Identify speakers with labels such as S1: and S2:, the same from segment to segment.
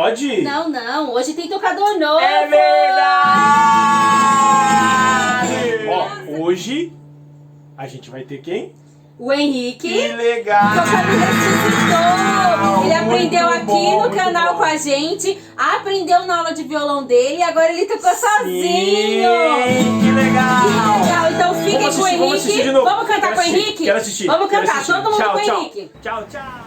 S1: pode?
S2: Não, não. Hoje tem tocador novo.
S1: É verdade! Ó, hoje a gente vai ter quem?
S2: O Henrique.
S1: Que legal!
S2: Tocando Ressuscitou. Ele aprendeu
S1: Muito
S2: aqui
S1: bom,
S2: no
S1: muito
S2: canal
S1: bom.
S2: com a gente. Aprendeu na aula de violão dele e agora ele tocou sozinho.
S1: Sim, que legal!
S2: Que legal. Então fiquem
S1: Vamos
S2: com o
S1: assistir, vamos assistir
S2: Henrique.
S1: de novo.
S2: Vamos cantar
S1: Quero
S2: com o
S1: assistir,
S2: Henrique?
S1: Quero assistir.
S2: Vamos
S1: quero
S2: cantar,
S1: assistir.
S2: todo mundo
S1: Tchau,
S2: com o
S1: tchau.
S2: Henrique.
S1: Tchau, tchau.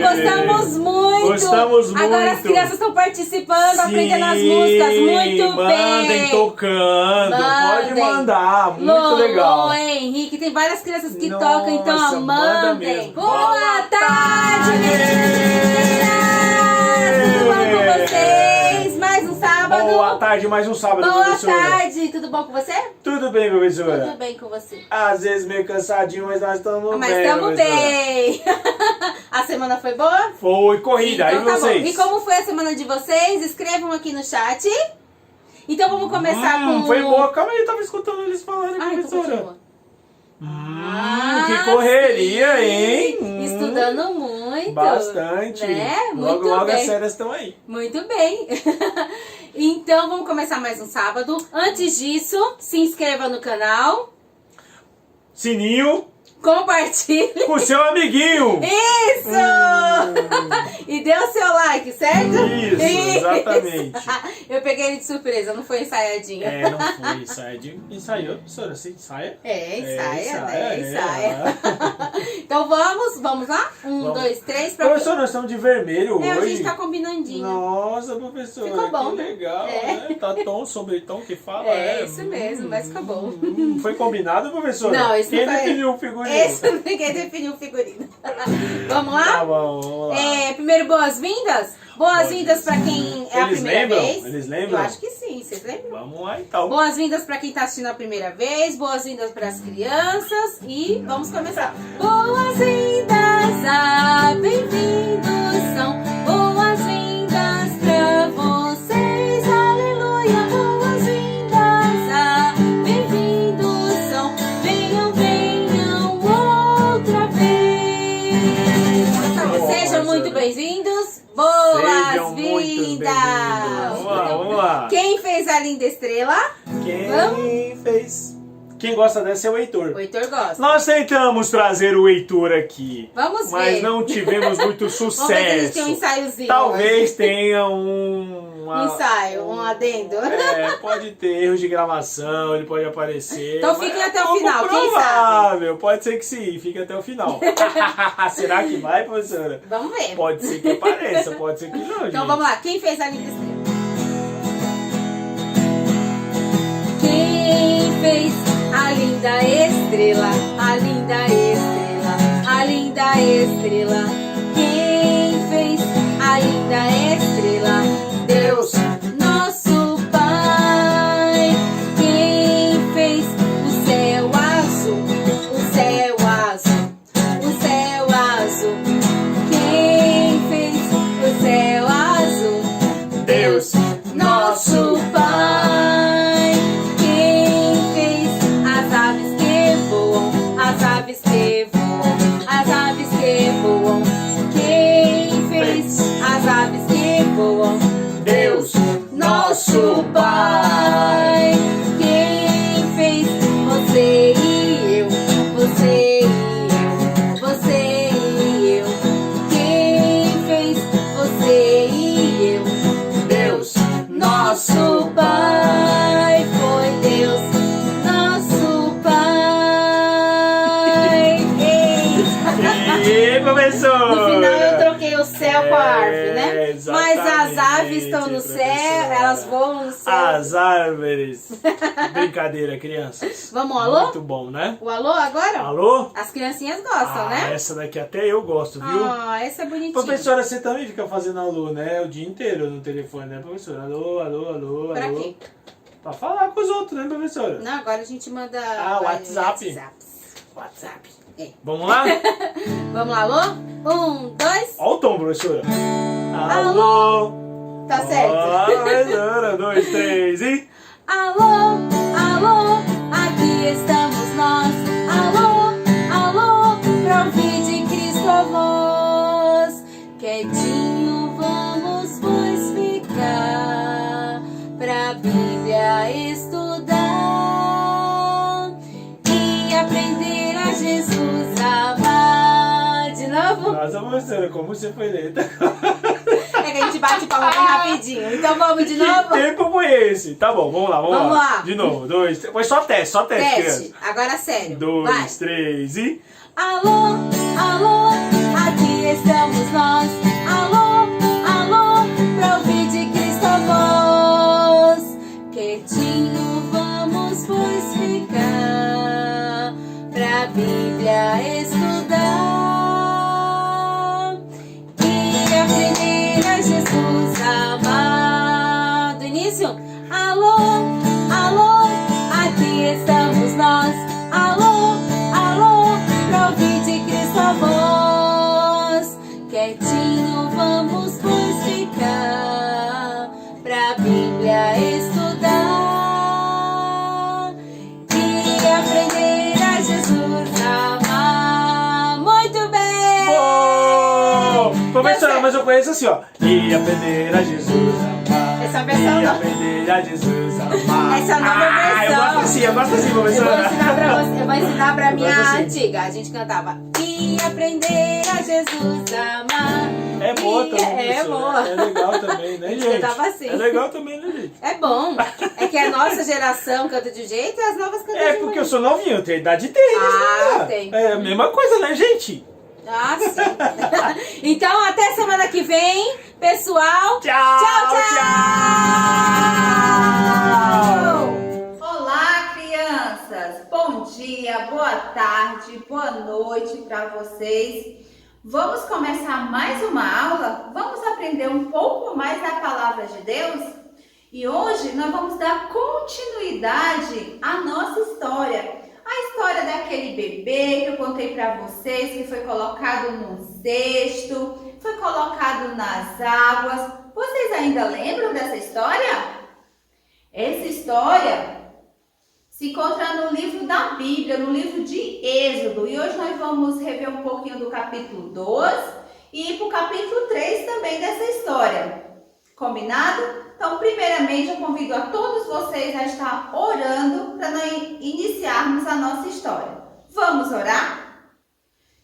S2: Gostamos muito!
S1: Gostamos muito!
S2: Agora as crianças estão participando,
S1: Sim,
S2: aprendendo as músicas. Muito
S1: mandem
S2: bem!
S1: tocando, pode
S2: Mandem.
S1: mandar, muito
S2: Lolo,
S1: legal.
S2: Henrique, tem várias crianças que
S1: Nossa,
S2: tocam, então ó,
S1: manda
S2: mandem!
S1: mesmo.
S2: Boa tarde, meninas! Tudo bom com vocês? Mais um sábado?
S1: Boa tarde, mais um sábado,
S2: Boa
S1: professora.
S2: tarde! Tudo bom com você?
S1: Tudo bem, professora?
S2: Tudo bem com você?
S1: Às vezes meio cansadinho, mas nós estamos
S2: Mas
S1: bem,
S2: estamos
S1: professora.
S2: bem! A semana foi boa?
S1: Foi corrida,
S2: Então
S1: e
S2: tá bom.
S1: vocês?
S2: E como foi a semana de vocês? Escrevam aqui no chat. Então vamos começar com...
S1: Foi boa, calma aí, eu tava escutando eles falarem,
S2: Ah, então
S1: professora.
S2: continua.
S1: Que correria,
S2: sim.
S1: hein?
S2: Estudando muito.
S1: Bastante.
S2: Né?
S1: Logo,
S2: Muito
S1: logo
S2: bem.
S1: as férias estão aí.
S2: Muito bem. Então vamos começar mais um sábado. Antes disso, se inscreva no canal.
S1: Sininho
S2: Compartilhe.
S1: com o seu amiguinho.
S2: Isso! E dê o seu like, certo?
S1: Isso, exatamente.
S2: Eu peguei ele de surpresa, não foi ensaiadinho.
S1: É, não foi ensaiadinho. Ensaiou, professora, você ensaia?
S2: Ensaia, né?
S1: É.
S2: Ensaia. Então vamos lá? Um,
S1: Vamos.
S2: dois, três. Pra...
S1: Professor, nós estamos de vermelho
S2: A
S1: hoje.
S2: gente tá combinandinho.
S1: Nossa, professora,
S2: Ficou bom,
S1: que
S2: né?
S1: legal,
S2: É.
S1: né? Tá tom sobre tom que fala.
S2: É, isso mesmo, mas ficou bom.
S1: Foi combinado, professora?
S2: Não, isso
S1: Quem
S2: não foi.
S1: definiu o figurino?
S2: Esse ninguém definiu o figurino. Vamos lá?
S1: Tá bom, vamos lá.
S2: Primeiro, boas-vindas. Boas-vindas pra quem é a
S1: Eles
S2: primeira
S1: lembram?
S2: vez.
S1: Eles lembram?
S2: Eu acho que sim, vocês lembram?
S1: Vamos lá, então.
S2: Boas-vindas pra quem tá assistindo a primeira vez, boas-vindas pras crianças e vamos começar. Boas-vindas, bem-vindos são boas-vindas pra vocês, aleluia, boas-vindas, bem-vindos são, venham, venham outra vez. Sejam muito bem-vindos,
S1: Sejam muito
S2: boas-vindas.
S1: bem-vindos. Vamos lá.
S2: Quem fez a linda estrela?
S1: Quem fez? Quem gosta dessa é o Heitor.
S2: O Heitor gosta.
S1: Nós tentamos trazer o Heitor aqui,
S2: Vamos
S1: mas
S2: ver.
S1: não tivemos muito
S2: Vamos ver se a gente tem um
S1: sucesso.
S2: ensaiozinho.
S1: Talvez
S2: hoje.
S1: tenha
S2: Um ensaio, um adendo.
S1: Pode ter erros de gravação, ele pode aparecer.
S2: Então
S1: mas
S2: fiquem
S1: é
S2: até o
S1: pouco
S2: final, quem
S1: provável. Pode ser que sim, fique até o final. Será que vai, professora?
S2: Vamos ver.
S1: Pode ser que apareça, pode ser que não, gente.
S2: Então vamos lá. Quem fez a linda estrela? Quem fez a linda estrela? A linda estrela. A linda estrela. Quem fez a linda estrela? Deus, nosso Pai. Quem fez o céu azul? O céu azul. O céu azul. Quem fez o céu azul?
S1: Deus,
S2: Nosso Pai. Quem fez as aves que voam? As aves que voam. As aves que voam. As aves estão no céu,
S1: professora.
S2: elas voam no céu.
S1: As árvores. Brincadeira, crianças.
S2: Vamos ao alô?
S1: Muito bom, né?
S2: O alô agora?
S1: Alô?
S2: As criancinhas gostam, né?
S1: Essa daqui até eu gosto, viu?
S2: Ah, essa é bonitinha.
S1: Professora, você também fica fazendo alô, né? O dia inteiro no telefone, né, professora? Alô, alô, alô,
S2: Pra
S1: alô.
S2: quê?
S1: Pra falar com os outros, né, professora?
S2: Não, agora a gente manda...
S1: WhatsApp.
S2: WhatsApp. É.
S1: Vamos lá?
S2: Vamos lá, alô? 1, 2...
S1: Olha o tom, professora.
S2: Alô? Tá certo.
S1: Professora, 2, 3 e...
S2: Alô, alô, aqui estamos nós. Alô, alô, pra ouvir de Cristo a voz. Quietinho vamos, pois, ficar pra Bíblia estudar e aprender a Jesus amar. De novo?
S1: Nossa, professora, como você foi lenta.
S2: É que a gente bate palma bem rapidinho. Então vamos de novo?
S1: Que tempo foi esse? Tá bom, vamos lá,
S2: Vamos lá.
S1: De novo, 2, 3. Foi só teste,
S2: Teste.
S1: criança.
S2: Agora sério.
S1: 2,
S2: Vai.
S1: 3 e...
S2: Alô, alô, aqui estamos nós. Alô, alô, pra ouvir de Cristo a voz. Quietinho vamos, pois, ficar pra Bíblia estudar e aprender a Jesus amar. Do início? Alô, alô, aqui estamos nós. Alô, alô, pra ouvir de Cristo a voz. Quietinho vamos, pois, ficar pra Bíblia estudar e aprender a Jesus amar. Muito bem!
S1: Oh! Professora, mas eu conheço assim, ó. E aprender a Jesus amar.
S2: Essa versão
S1: E
S2: não.
S1: aprender a Jesus amar.
S2: Essa nova versão.
S1: Eu gosto assim, professora.
S2: Eu vou ensinar pra
S1: Eu
S2: minha
S1: gosto assim.
S2: antiga. A gente cantava e aprender a Jesus amar.
S1: É boa
S2: E-
S1: também,
S2: É
S1: professora.
S2: boa.
S1: É legal também, né,
S2: A gente
S1: gente?
S2: cantava assim.
S1: É legal também, né, gente?
S2: É bom. É que a nossa geração canta de um jeito e as novas cantam
S1: É
S2: de
S1: porque
S2: um
S1: eu sou novinho, eu tenho idade deles.
S2: Ah,
S1: né?
S2: tem.
S1: É a mesma coisa, né, gente?
S2: Ah, sim. Então, até semana que vem, pessoal.
S1: Tchau,
S2: Tchau, tchau.
S3: Olá, crianças! Bom dia, boa tarde, boa noite para vocês. Vamos começar mais uma aula? Vamos aprender um pouco mais da palavra de Deus? E hoje nós vamos dar continuidade à nossa história. A história daquele bebê que eu contei para vocês, que foi colocado num cesto, foi colocado nas águas. Vocês ainda lembram dessa história? Essa história se encontra no livro da Bíblia, no livro de Êxodo. E hoje nós vamos rever um pouquinho do capítulo 2 e ir para o capítulo 3 também dessa história. Combinado? Então, primeiramente, eu convido a todos vocês a estar orando para nós iniciarmos a nossa história. Vamos orar?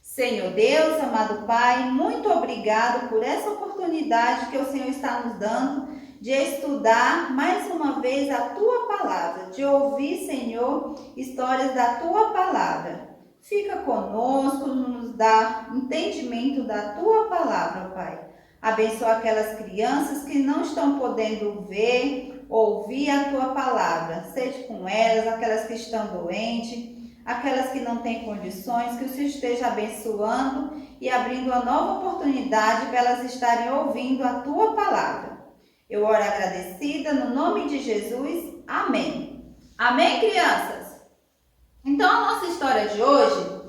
S3: Senhor Deus, amado Pai, muito obrigado por essa oportunidade que o Senhor está nos dando de estudar mais uma vez a Tua Palavra, de ouvir, Senhor, histórias da Tua Palavra. Fica conosco, nos dá entendimento da Tua Palavra, Pai. Abençoa aquelas crianças que não estão podendo ver, ouvir a Tua Palavra. Seja com elas, aquelas que estão doentes, aquelas que não têm condições, que o Senhor esteja abençoando e abrindo uma nova oportunidade para elas estarem ouvindo a Tua Palavra. Eu oro agradecida no nome de Jesus. Amém. Amém, crianças? Então, a nossa história de hoje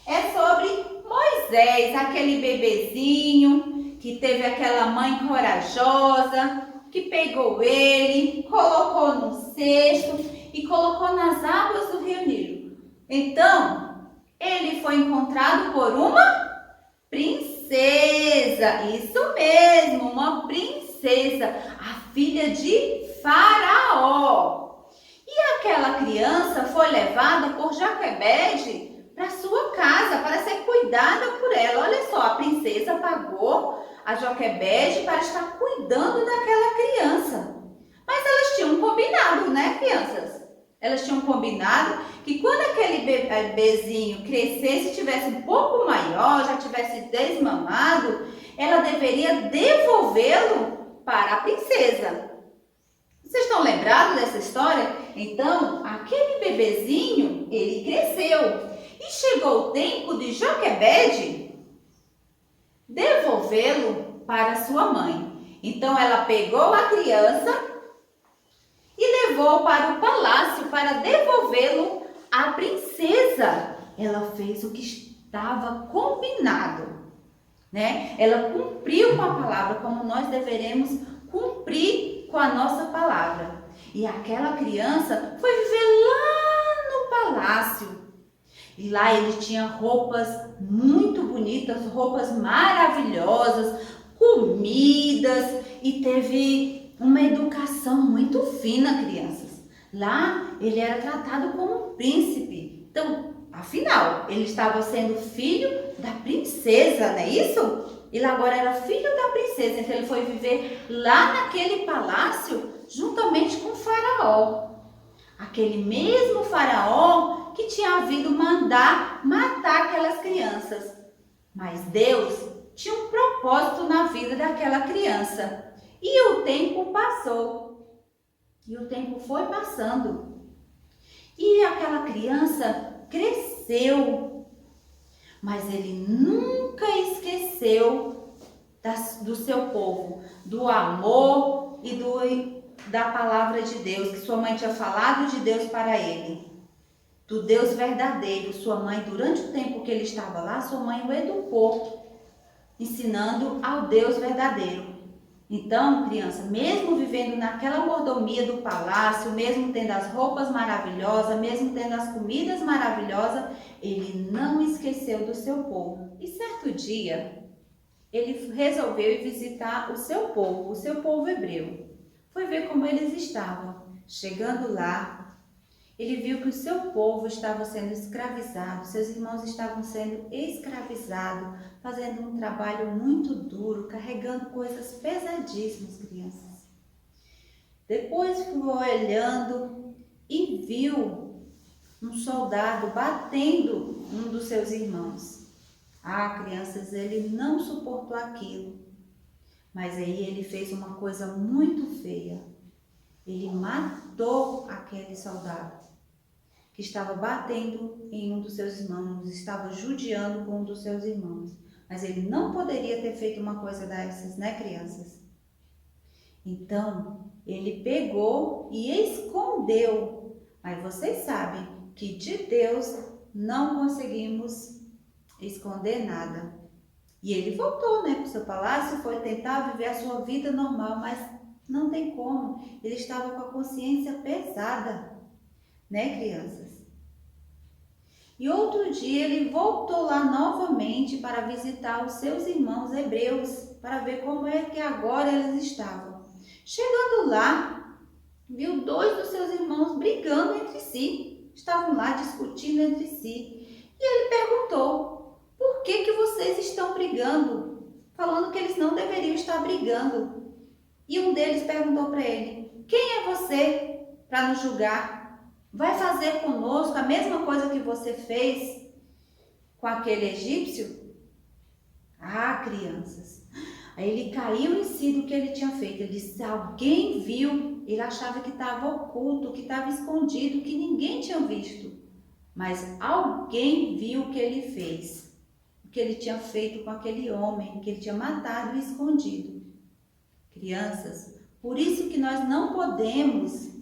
S3: é sobre Moisés, aquele bebezinho que teve aquela mãe corajosa, que pegou ele, colocou num cesto e colocou nas águas do Rio Nilo. Então, ele foi encontrado por uma princesa, isso mesmo, uma princesa, a filha de Faraó. E aquela criança foi levada por Joquebede para sua casa, para ser cuidada por ela. Olha só, a princesa pagou a Joquebede para estar cuidando daquela criança. Mas elas tinham combinado, né, crianças? Elas tinham combinado que quando aquele bebezinho crescesse, tivesse um pouco maior, já tivesse desmamado, ela deveria devolvê-lo para a princesa. Vocês estão lembrados dessa história? Então, aquele bebezinho, ele cresceu. E chegou o tempo de Joquebede devolvê-lo para sua mãe. Então, ela pegou a criança e levou para o palácio para devolvê-lo à princesa. Ela fez o que estava combinado, né? Ela cumpriu com a palavra, como nós deveremos cumprir com a nossa palavra. E aquela criança foi viver lá no palácio. E lá ele tinha roupas muito bonitas, roupas maravilhosas, comidas, e teve uma educação muito fina, crianças. Lá ele era tratado como um príncipe. Então, afinal, ele estava sendo filho da princesa, não é isso? Ele agora era filho da princesa, então ele foi viver lá naquele palácio juntamente com o faraó. Aquele mesmo faraó que tinha havido mandar matar aquelas crianças. Mas Deus tinha um propósito na vida daquela criança. E o tempo passou. E o tempo foi passando. E aquela criança cresceu. Mas ele nunca esqueceu do seu povo, do amor e da palavra de Deus, que sua mãe tinha falado de Deus para ele. Do Deus verdadeiro. Sua mãe, durante o tempo que ele estava lá, sua mãe o educou, ensinando ao Deus verdadeiro. Então, criança, mesmo vivendo naquela mordomia do palácio, mesmo tendo as roupas maravilhosas, mesmo tendo as comidas maravilhosas, ele não esqueceu do seu povo. E certo dia, ele resolveu ir visitar o seu povo hebreu. Foi ver como eles estavam. Chegando lá, ele viu que o seu povo estava sendo escravizado, seus irmãos estavam sendo escravizados, fazendo um trabalho muito duro, carregando coisas pesadíssimas, crianças. Depois foi olhando e viu um soldado batendo um dos seus irmãos. Ah, crianças, ele não suportou aquilo. Mas aí ele fez uma coisa muito feia. Ele matou aquele soldado que estava batendo em um dos seus irmãos, estava judiando com um dos seus irmãos. Mas ele não poderia ter feito uma coisa dessas, né, crianças? Então, ele pegou e escondeu. Mas vocês sabem que de Deus não conseguimos esconder nada. E ele voltou, né, para o seu palácio, foi tentar viver a sua vida normal, mas não tem como. Ele estava com a consciência pesada, né, crianças? E outro dia ele voltou lá novamente para visitar os seus irmãos hebreus, para ver como é que agora eles estavam. Chegando lá, viu 2 dos seus irmãos brigando entre si. Estavam lá discutindo entre si. E ele perguntou: por que vocês estão brigando? Falando que eles não deveriam estar brigando. E um deles perguntou para ele: quem é você para nos julgar? Vai fazer conosco a mesma coisa que você fez com aquele egípcio? Ah, crianças. Aí ele caiu em si do que ele tinha feito. Ele disse: alguém viu. Ele achava que estava oculto, que estava escondido, que ninguém tinha visto. Mas alguém viu o que ele fez. O que ele tinha feito com aquele homem, que ele tinha matado e escondido. Crianças, por isso que nós não podemos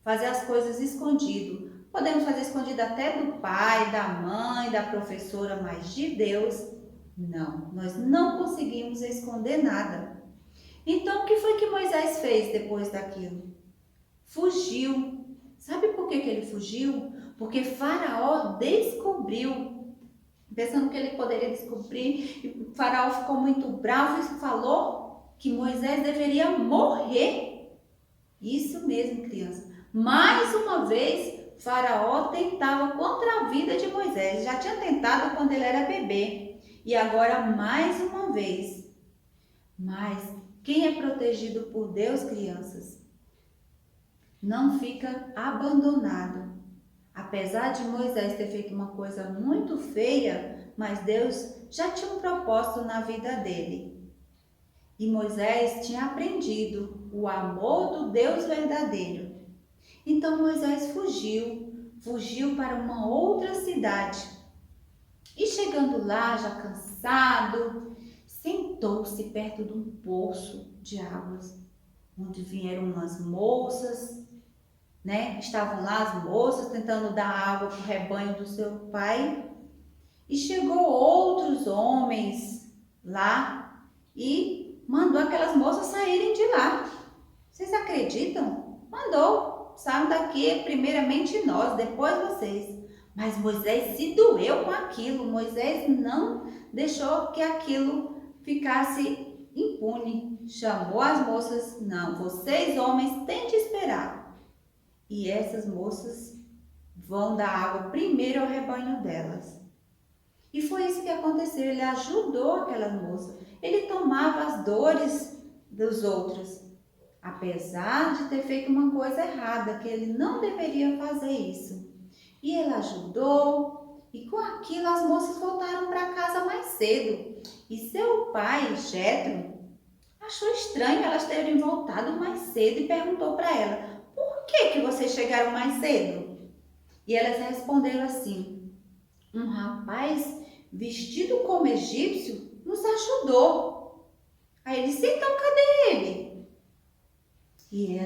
S3: fazer as coisas escondido. Podemos fazer escondido até do pai, da mãe, da professora, mas de Deus, não. Nós não conseguimos esconder nada. Então, o que foi que Moisés fez depois daquilo? Fugiu. Sabe por que ele fugiu? Porque Faraó descobriu, pensando que ele poderia descobrir, e o Faraó ficou muito bravo e falou que Moisés deveria morrer. Isso mesmo, criança. Mais uma vez, Faraó tentava contra a vida de Moisés. Já tinha tentado quando ele era bebê. E agora mais uma vez. Mas quem é protegido por Deus, crianças, não fica abandonado. Apesar de Moisés ter feito uma coisa muito feia, mas Deus já tinha um propósito na vida dele. E Moisés tinha aprendido o amor do Deus verdadeiro. Então Moisés fugiu para uma outra cidade. E chegando lá, já cansado, sentou-se perto de um poço de águas, onde vieram umas moças, né? Estavam lá as moças tentando dar água para o rebanho do seu pai. E chegou outros homens lá e mandou aquelas moças saírem de lá. Vocês acreditam? Mandou. Saiam daqui, primeiramente nós, depois vocês. Mas Moisés se doeu com aquilo. Moisés não deixou que aquilo ficasse impune. Chamou as moças. Não, vocês homens têm de esperar. E essas moças vão dar água primeiro ao rebanho delas. E foi isso que aconteceu. Ele ajudou aquelas moças. Ele tomava as dores dos outros. Apesar de ter feito uma coisa errada, que ele não deveria fazer isso. E ele ajudou, e com aquilo as moças voltaram para casa mais cedo. E seu pai, Jetro, achou estranho elas terem voltado mais cedo e perguntou para ela: por que vocês chegaram mais cedo? E elas responderam assim: um rapaz vestido como egípcio nos ajudou. Aí ele disse: então cadê ele? E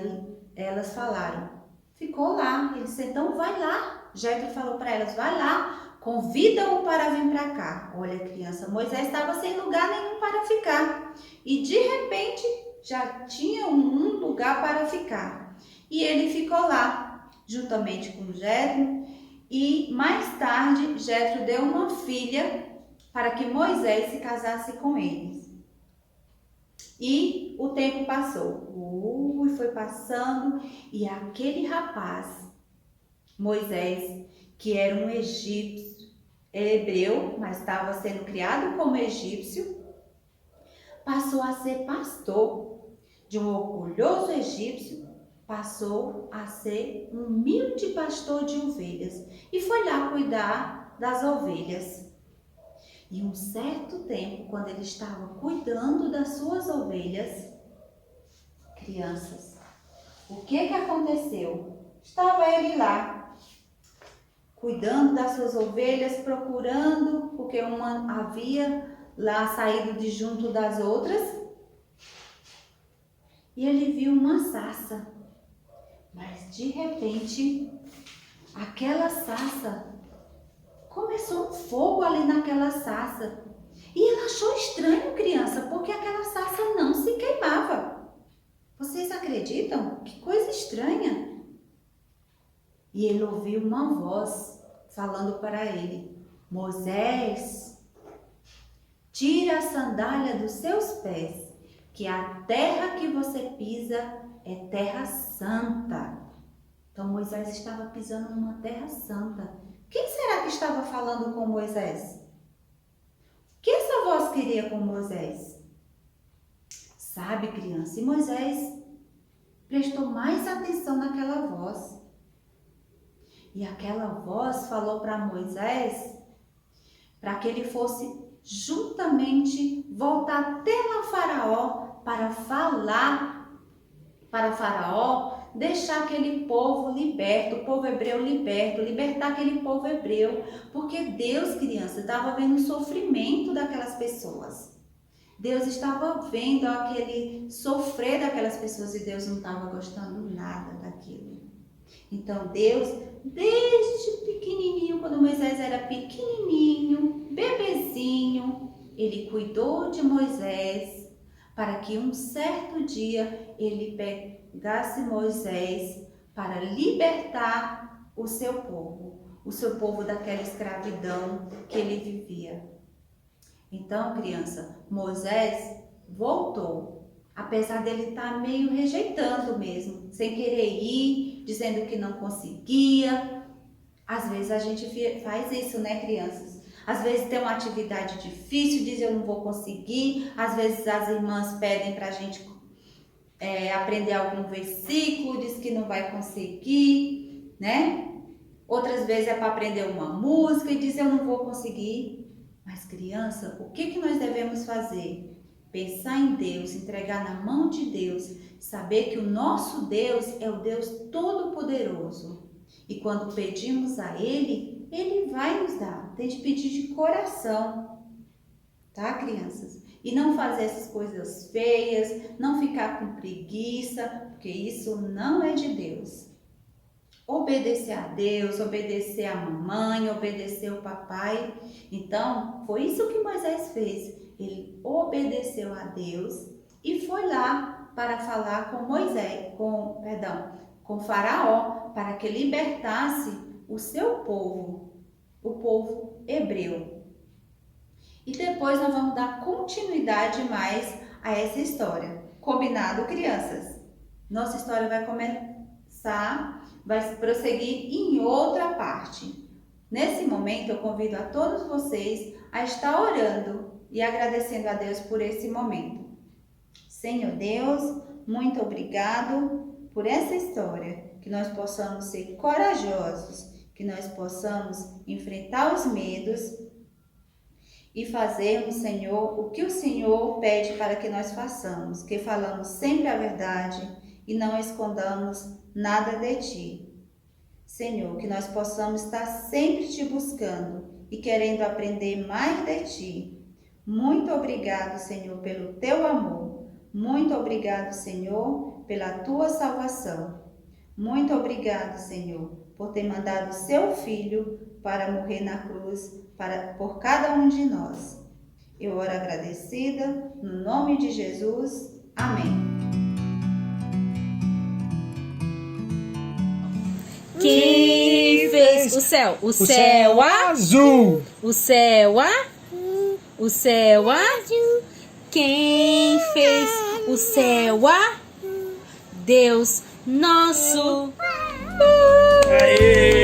S3: elas falaram: ficou lá. Ele disse: então vai lá. Jetro falou para elas: vai lá, convida-o para vir para cá. Olha, criança, Moisés estava sem lugar nenhum para ficar. E de repente já tinha um lugar para ficar. E ele ficou lá, juntamente com Jetro. E mais tarde, Jetro deu uma filha para que Moisés se casasse com eles. E o tempo passou. Foi passando. E aquele rapaz, Moisés, que era um egípcio, hebreu, mas estava sendo criado como egípcio, passou a ser pastor. De um orgulhoso egípcio, passou a ser um humilde pastor de ovelhas. E foi lá cuidar das ovelhas. E um certo tempo, quando ele estava cuidando das suas ovelhas, crianças, o que aconteceu? Estava ele lá, cuidando das suas ovelhas, procurando, porque uma havia lá saído de junto das outras, e ele viu uma sarça. Mas de repente, aquela sarça, começou um fogo ali naquela sarça. E ele achou estranho, criança, porque aquela sarça não se queimava. Vocês acreditam? Que coisa estranha. E ele ouviu uma voz falando para ele: Moisés, tira a sandália dos seus pés, que a terra que você pisa é terra santa. Então Moisés estava pisando numa terra santa. Quem será que estava falando com Moisés? O que essa voz queria com Moisés? Sabe, criança, e Moisés prestou mais atenção naquela voz. E aquela voz falou para Moisés para que ele fosse juntamente voltar até lá Faraó para falar para Faraó deixar aquele povo liberto, o povo hebreu liberto, libertar aquele povo hebreu, porque Deus, criança, estava vendo o sofrimento daquelas pessoas. Deus estava vendo aquele sofrer daquelas pessoas e Deus não estava gostando nada daquilo. Então Deus, desde pequenininho, quando Moisés era pequenininho, bebezinho, ele cuidou de Moisés para que um certo dia ele pegasse Moisés para libertar o seu povo daquela escravidão que ele vivia. Então, criança, Moisés voltou, apesar dele estar meio rejeitando mesmo, sem querer ir, dizendo que não conseguia. Às vezes a gente faz isso, né, crianças? Às vezes tem uma atividade difícil, diz eu não vou conseguir. Às vezes as irmãs pedem para a gente aprender algum versículo, diz que não vai conseguir, né? Outras vezes é para aprender uma música e diz eu não vou conseguir. Mas criança, o que nós devemos fazer? Pensar em Deus, entregar na mão de Deus, saber que o nosso Deus é o Deus Todo-Poderoso. E quando pedimos a Ele, Ele vai nos dar. Tem de pedir de coração, tá, crianças? E não fazer essas coisas feias, não ficar com preguiça, porque isso não é de Deus. Obedecer a Deus, obedecer a mamãe, obedecer o papai. Então, foi isso que Moisés fez. Ele obedeceu a Deus e foi lá para falar com Faraó, para que libertasse o seu povo, o povo hebreu. E depois nós vamos dar continuidade mais a essa história. Combinado, crianças? Nossa história vai começar, vai prosseguir em outra parte. Nesse momento, eu convido a todos vocês a estar orando e agradecendo a Deus por esse momento. Senhor Deus, muito obrigado por essa história, que nós possamos ser corajosos, que nós possamos enfrentar os medos e fazermos, Senhor, o que o Senhor pede para que nós façamos, que falamos sempre a verdade e não escondamos nada de Ti. Senhor, que nós possamos estar sempre Te buscando e querendo aprender mais de Ti. Muito obrigado, Senhor, pelo Teu amor. Muito obrigado, Senhor, pela Tua salvação. Muito obrigado, Senhor, por ter mandado o Seu Filho para morrer na cruz por cada um de nós. Eu oro agradecida, no nome de Jesus. Amém.
S2: Quem fez o céu? O céu
S1: azul.
S2: O céu o céu Quem fez o céu Deus nosso.
S1: Aê!